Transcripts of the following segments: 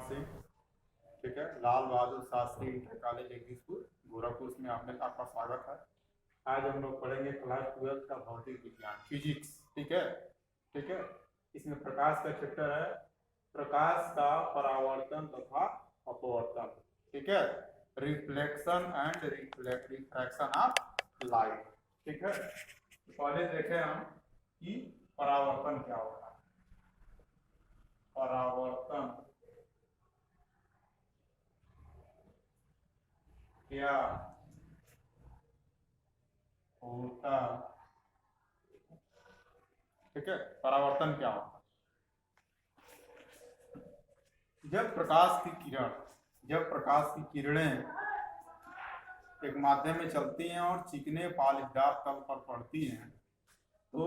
सिंह, ठीक है, Lal Bahadur Shastri inter college Jagdishpur Gorakhpur में आपका स्वागत है। आज हम लोग पढ़ेंगे क्लास 12 का भौतिक विज्ञान, फिजिक्स, ठीक है। ठीक है, इसमें प्रकाश का चैप्टर है, प्रकाश का परावर्तन तथा अपवर्तन, ठीक है, reflection and refraction of light, ठीक है। तो पहले देखें हम कि परावर्तन क्या होता है। परावर्तन क्या होता, ठीक है, परावर्तन क्या होता है। जब प्रकाश की किरणें एक माध्यम में चलती हैं और चिकने पालिशदार तल पर पड़ती हैं तो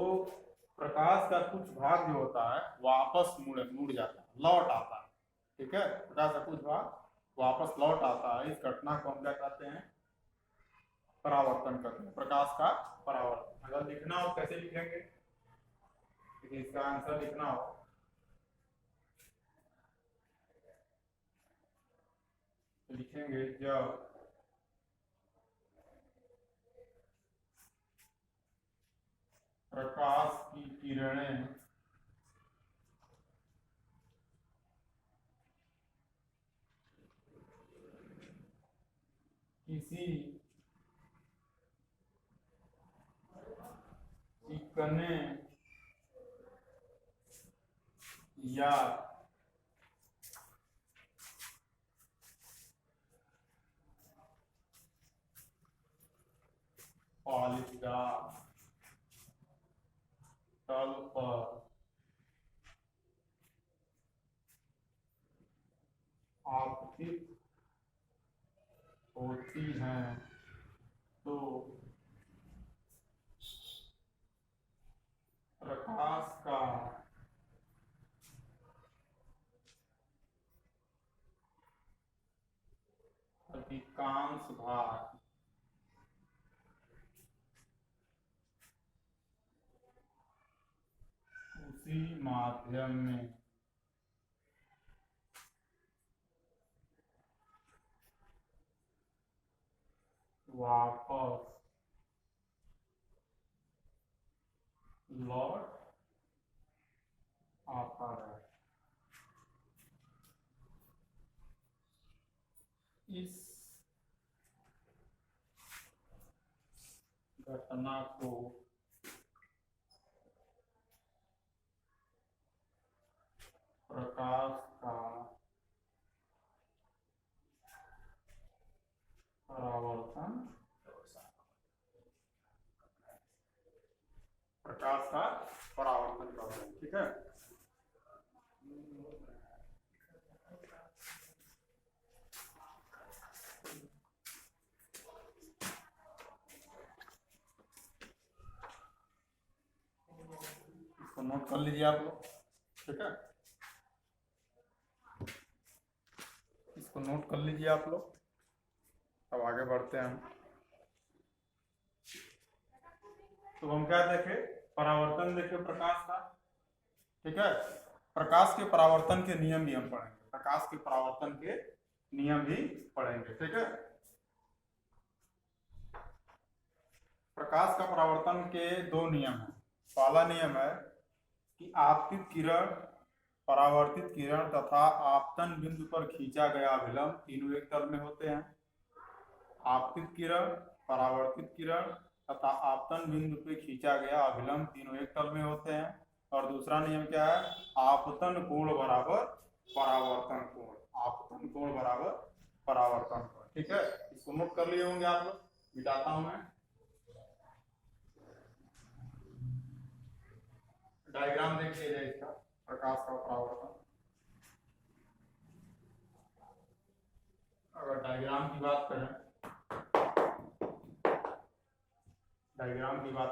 प्रकाश का कुछ भाग जो होता है वापस मुड़ जाता है, लौट आता है, ठीक है। प्रकाश का कुछ भाग वापस लौट आता है। इस घटना को हम क्या कहते हैं, परावर्तन कहते हैं, प्रकाश का परावर्तन। अगर लिखना हो कैसे लिखेंगे, इसका आंसर लिखना हो तो लिखेंगे जब प्रकाश की किरणें किसी चिकने या पालिशदार तल पर आपतित होती हैं तो प्रकाश का अधिकांश भाग उसी माध्यम में वापस लौट आता है। इस घटना को प्रकाश का परावर्तन कहते हैं, ठीक है। इसको नोट कर लीजिए आप लोग, ठीक है, इसको नोट कर लीजिए आप लोग। अब आगे बढ़ते हैं हम। तो हम क्या देखे, परावर्तन देखे प्रकाश का, ठीक है। प्रकाश के परावर्तन के नियम भी हम पढ़ेंगे, प्रकाश के परावर्तन के नियम भी पढ़ेंगे, ठीक है। प्रकाश का परावर्तन के दो नियम हैं। पहला नियम है कि आपतित किरण, परावर्तित किरण तथा आपतन बिंदु पर खींचा गया अभिलंब तीनों एक तल में होते हैं। आपतित किरण, परावर्तित किरण तथा आपतन बिंदु पर खींचा गया अभिलंब तीनों एक तल में होते हैं। और दूसरा नियम क्या है, आपतन कोण बराबर परावर्तन कोण, आपतन कोण बराबर परावर्तन कोण, ठीक है। इसको नोट कर लिए होंगे आप लोग, मिटाता हूं मैं। डायग्राम देख लीजिए इसका, प्रकाश का परावर्तन। अगर डायग्राम की बात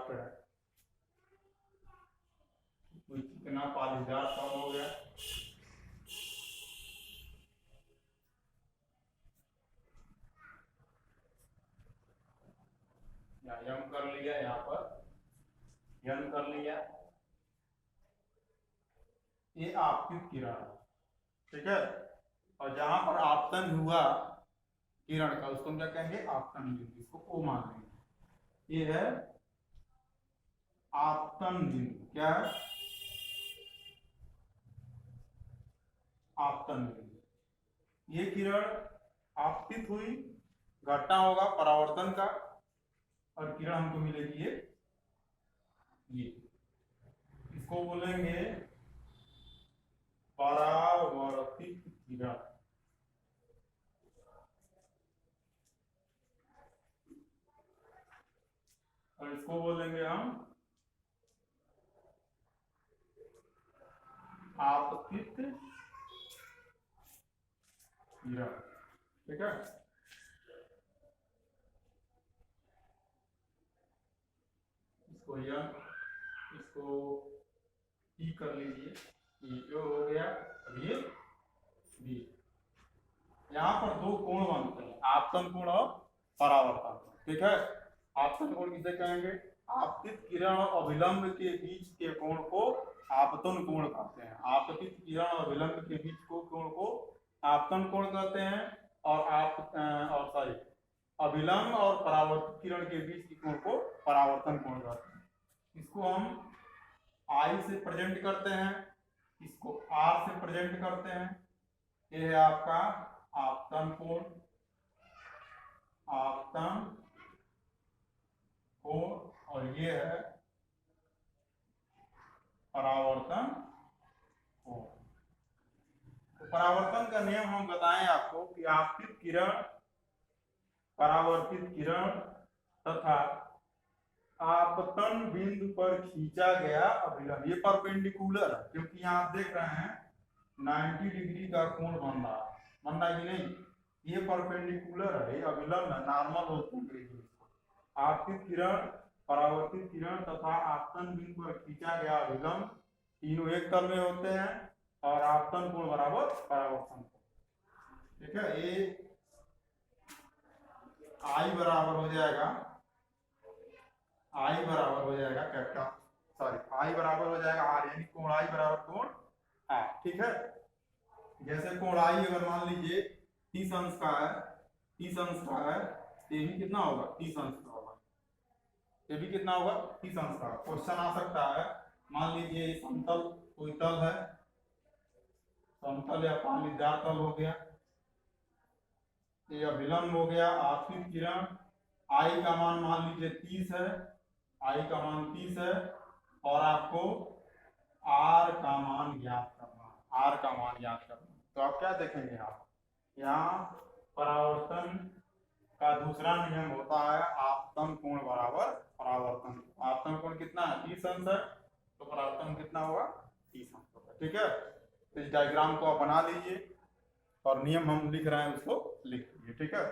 करें, कोई कितना पालीदार फॉर्म हो गया, यम कर लिया, यहाँ पर यम कर लिया, ये आपतित किरण, ठीक है। और जहां पर आपतन हुआ किरण का उसको हम क्या कहेंगे, आपतन बिंदु, इसको ओ मान लेंगे। ये है आपतन बिंदु। क्या है? आपतन बिंदु। ये किरण आपतित हुई, घटना होगा परावर्तन का, और किरण हमको मिलेगी ये इसको बोलेंगे परावर्तित किरण। और इसको बोलेंगे हम आपतित किरण। ठीक है। इसको इसको ई कर लीजिए, ये जो हो गया। अब ये बी। यहाँ पर दो कोण बनते हैं, आपतन कोण और परावर्तन कोण। ठीक है। आपतन कोण किसे कहेंगे? आपतित किरण और अभिलंब के बीच के कोण को आपतन कोण कहते हैं। आपतित किरण और अभिलंब के बीच को कोण को आपतन कोण कहते हैं। और सॉरी, अभिलंब और परावर्तित किरण के बीच के कोण को परावर्तन कोण कहते हैं। इसको हम आई से प्रेजेंट करते हैं, इसको आर से प्रेजेंट करते हैं। ये है आपका आपतन कोण, आपतन कोण, और ये है परावर्तन कोण। तो परावर्तन का नियम हम बताएं आपको कि आपतित किरण, परावर्तित किरण तथा आपतन बिंदु पर खींचा गया अभिलंब, ये परपेंडिकुलर है, क्योंकि यहाँ आप देख रहे हैं 90 डिग्री का कोण बन रहा है कि नहीं? ये परपेंडिकुलर है, ये अभिलंब है, नॉर्मल होते हैं। आपतित किरण, परावर्तित किरण तथा आपतन बिंदु पर खींचा गया अभिलंब तीनों एक तल में होते हैं, और आपतन कोण बराबर परावर्तन कोण। ठीक है। ये आई बराबर हो जाएगा, आई बराबर हो जाएगा कैपिटल, सॉरी, आई बराबर हो जाएगा आर, यानी कोण आई बराबर कोण आर। ठीक है। जैसे कोण आई अगर मान लीजिए 30 अंश का है, 30 अंश का है, ये भी कितना होगा? 30 अंश का होगा। ये भी कितना होगा? 30 अंश का। क्वेश्चन आ सकता है, मान लीजिए समतल कोई तल है, समतल या पालीदार तल हो गया, ये अभिलंब हो गया, आपतित किरण, आई का मान लीजिए 30 है, आई का मान 30 है, और आपको आर का मान ज्ञात करना, आर का मान ज्ञात करना। तो आप क्या देखेंगे? आप यहाँ परावर्तन का दूसरा नियम होता है आपतन कोण बराबर परावर्तन। आपतन कोण कितना है? 30 अंश है, तो परावर्तन कितना होगा? 30 अंश होगा। ठीक है। तो इस डायग्राम को आप बना लीजिए, और नियम हम लिख रहे हैं उसको लिख लीजिए। ठीक है।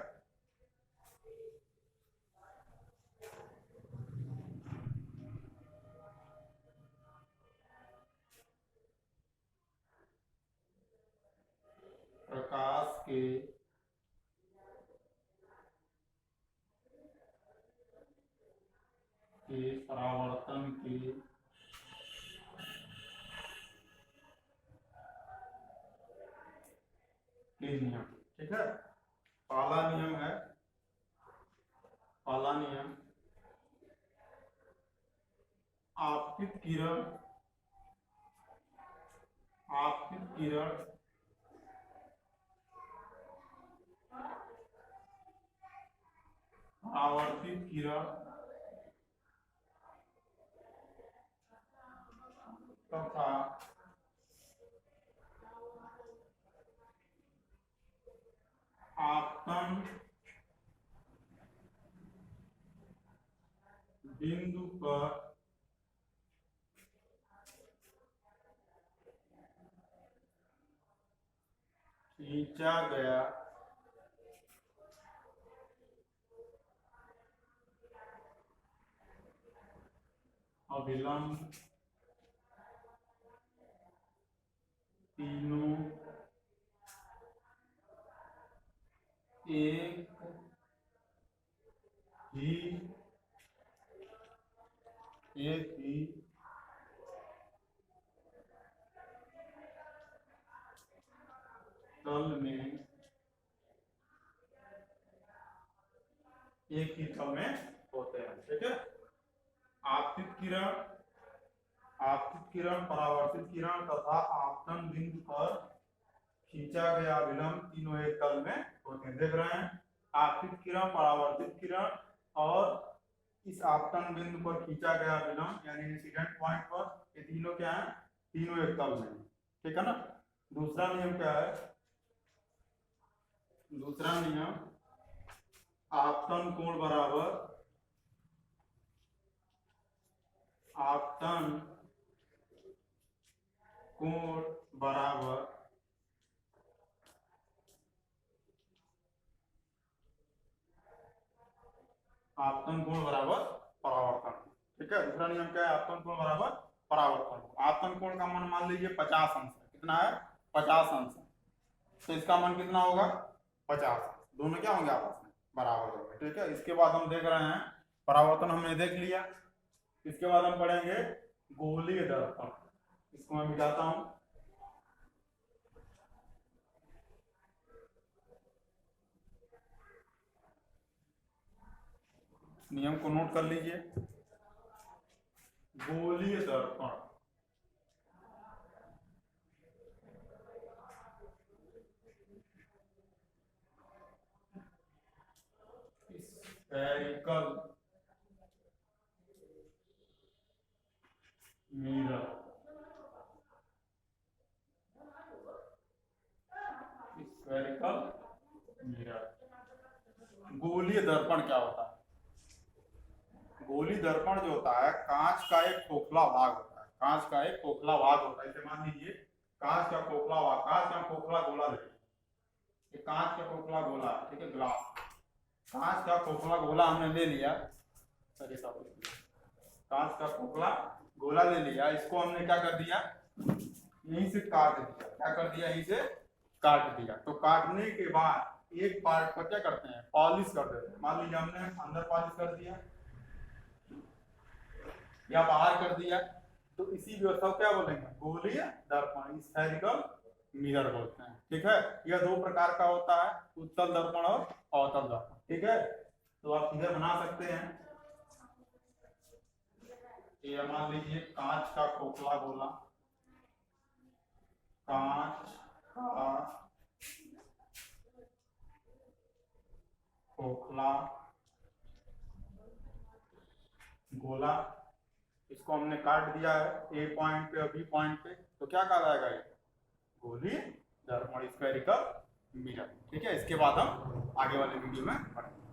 प्रकाश के परावर्तन के नियम। ठीक है। पहला नियम है, पहला नियम, आपतित किरण, आपतित किरण परावर्तित किरण तथा आपतन बिंदु पर खींचा गया अभिलंब तीनों एक ही तल में एक ही तल में होते हैं। ठीक है, आपतित किरण, परावर्तित किरण तथा आपतन बिंदु पर खींचा गया विलंब तीनों एक तल में होते हैं। देख रहे हैं, आपतित किरण, परावर्तित किरण और इस आपतन बिंदु पर खींचा गया विलंब यानी इंसिडेंट पॉइंट पर, ये तीनों क्या है, तीनों एक तल में। ठीक है ना। दूसरा नियम क्या है, दूसरा नियम, आपतन कोण बराबर आपतन कोण बराबर आपतन कोण बराबर परावर्तन। ठीक है, दूसरा नियम क्या है, आपतन कोण बराबर परावर्तन। आपतन कोण का मान मान लीजिए 50 अंश है। कितना है, 50 अंश है, तो इसका मान कितना होगा, 50। दोनों क्या होंगे, आपस में बराबर होंगे। ठीक है, इसके बाद हम देख रहे हैं, परावर्तन हमने देख लिया। इसके बाद हम पढ़ेंगे गोलीय दर्पण। इसको मैं मिटाता हूं। नियम को नोट कर लीजिए। गोलीय दर्पण, स्फेरिकल मिरर, स्फेरिकल मिरर। गोलीय दर्पण क्या होता है, गोलीय दर्पण जो होता है, कांच का एक खोखला भाग होता है। कांच का एक खोखला भाग होता है। इसे मान लीजिए कांच का खोखला भाग, कांच का खोखला गोला देखिए, ये कांच का खोखला गोला, ठीक है, ग्लास। कांच का खोखला गोला हमने ले लिया, कांच का खोखला गोला ले लिया, इसको हमने क्या कर दिया, यहीं से काट दिया। क्या कर दिया, यहीं से काट दिया। तो काटने के बाद एक पार्ट को क्या करते हैं, पॉलिश कर देते हैं। मान लीजिए हमने अंदर पॉलिश कर दिया या बाहर कर दिया, तो इसी व्यवस्था को क्या बोलेंगे, गोलीय दर्पण, स्फेरिकल मिरर बोलते हैं। ठीक है, यह दो प्रकार का होता है, उत्तल दर्पण और अवतल दर्पण। ठीक है, तो आप इधर बना सकते हैं। ये मान लीजिए कांच का खोखला गोला, कांच का खोखला गोला, इसको हमने काट दिया है ए पॉइंट पे और बी पॉइंट पे, तो क्या कहलाएगा, ये गोलीय दर्पण, स्फेरिकल मिरर। ठीक है, इसके बाद हम आगे वाले वीडियो में पढ़ेंगे।